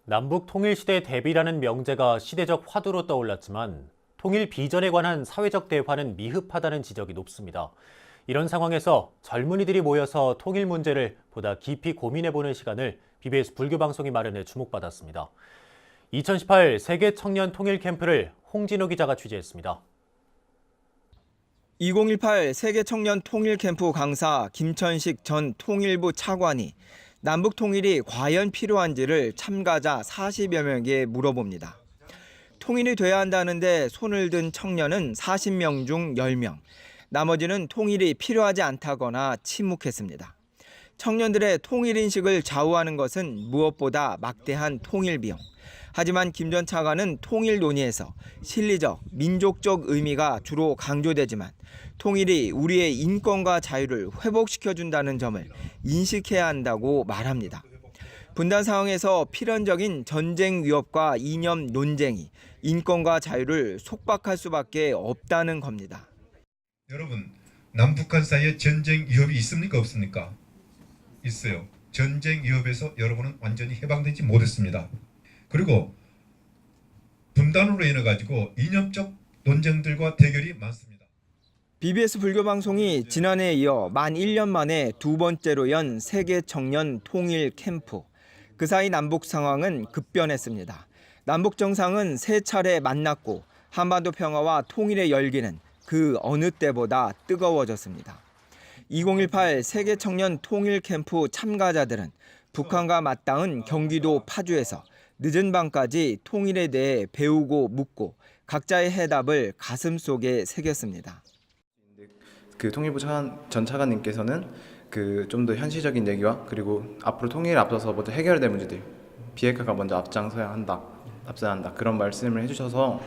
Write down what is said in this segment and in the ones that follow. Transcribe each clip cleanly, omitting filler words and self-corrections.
남북 통일시대 대비라는 명제가 시대적 화두로 떠올랐지만 통일 비전에 관한 사회적 대화는 미흡하다는 지적이 높습니다. 이런 상황에서 젊은이들이 모여서 통일 문제를 보다 깊이 고민해보는 시간을 BBS 불교방송이 마련해 주목받았습니다. 2018 세계 청년 통일 캠프를 홍진호 기자가 취재했습니다. 2018 세계 청년 통일 캠프 강사 김천식 전 통일부 차관이 남북 통일이 과연 필요한지를 참가자 40여 명에게 물어봅니다. 통일이 돼야 한다는데 손을 든 청년은 40명 중 10명. 나머지는 통일이 필요하지 않다거나 침묵했습니다. 청년들의 통일 인식을 좌우하는 것은 무엇보다 막대한 통일 비용. 하지만 김 전 차관은 통일 논의에서 실리적, 민족적 의미가 주로 강조되지만 통일이 우리의 인권과 자유를 회복시켜준다는 점을 인식해야 한다고 말합니다. 분단 상황에서 필연적인 전쟁 위협과 이념 논쟁이 인권과 자유를 속박할 수밖에 없다는 겁니다. 여러분, 남북한 사이에 전쟁 위협이 있습니까? 없습니까? 있어요. 전쟁 위협에서 여러분은 완전히 해방되지 못했습니다. 그리고 분단으로 인해 가지고 이념적 논쟁들과 대결이 많습니다. BBS 불교방송이 지난해에 이어 만 1년 만에 두 번째로 연 세계 청년 통일 캠프. 그 사이 남북 상황은 급변했습니다. 남북 정상은 세 차례 만났고 한반도 평화와 통일의 열기는 그 어느 때보다 뜨거워졌습니다. 2018 세계 청년 통일 캠프 참가자들은 북한과 맞닿은 경기도 파주에서 늦은 밤까지 통일에 대해 배우고 묻고 각자의 해답을 가슴속에 새겼습니다. 그 통일부 전 차관님께서는 좀 더 현실적인 얘기와 그리고 앞으로 통일에 앞서서 먼저 해결해야 될 문제들, 비핵화가 먼저 앞장서야 한다, 앞서야 한다 그런 말씀을 해주셔서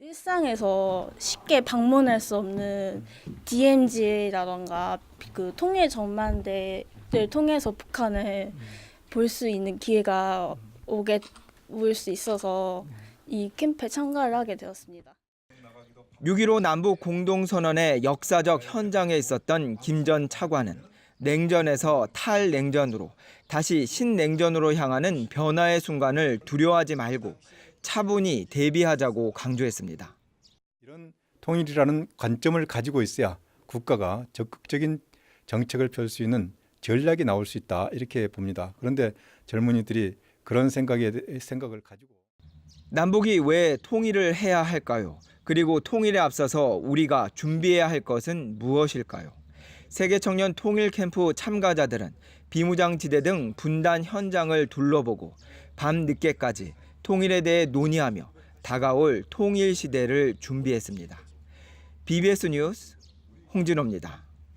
일상에서 쉽게 방문할 수 없는 DMZ라던가 그 통일 전망대를 통해서 북한을 볼 수 있는 기회가 올 수 있어서 이 캠프에 참가를 하게 되었습니다. 6.15 남북 공동선언의 역사적 현장에 있었던 김 전 차관은 냉전에서 탈냉전으로 다시 신냉전으로 향하는 변화의 순간을 두려워하지 말고 차분히 대비하자고 강조했습니다. 이런 통일이라는 관점을 가지고 있어야 국가가 적극적인 정책을 펼 수 있는 전략이 나올 수 있다 이렇게 봅니다. 그런데 젊은이들이 그런 생각을 가지고 남북이 왜 통일을 해야 할까요? 그리고 통일에 앞서서 우리가 준비해야 할 것은 무엇일까요? 세계 청년 통일 캠프 참가자들은 비무장지대 등 분단 현장을 둘러보고 밤늦게까지 통일에 대해 논의하며 다가올 통일 시대를 준비했습니다. BBS 뉴스 홍진호입니다.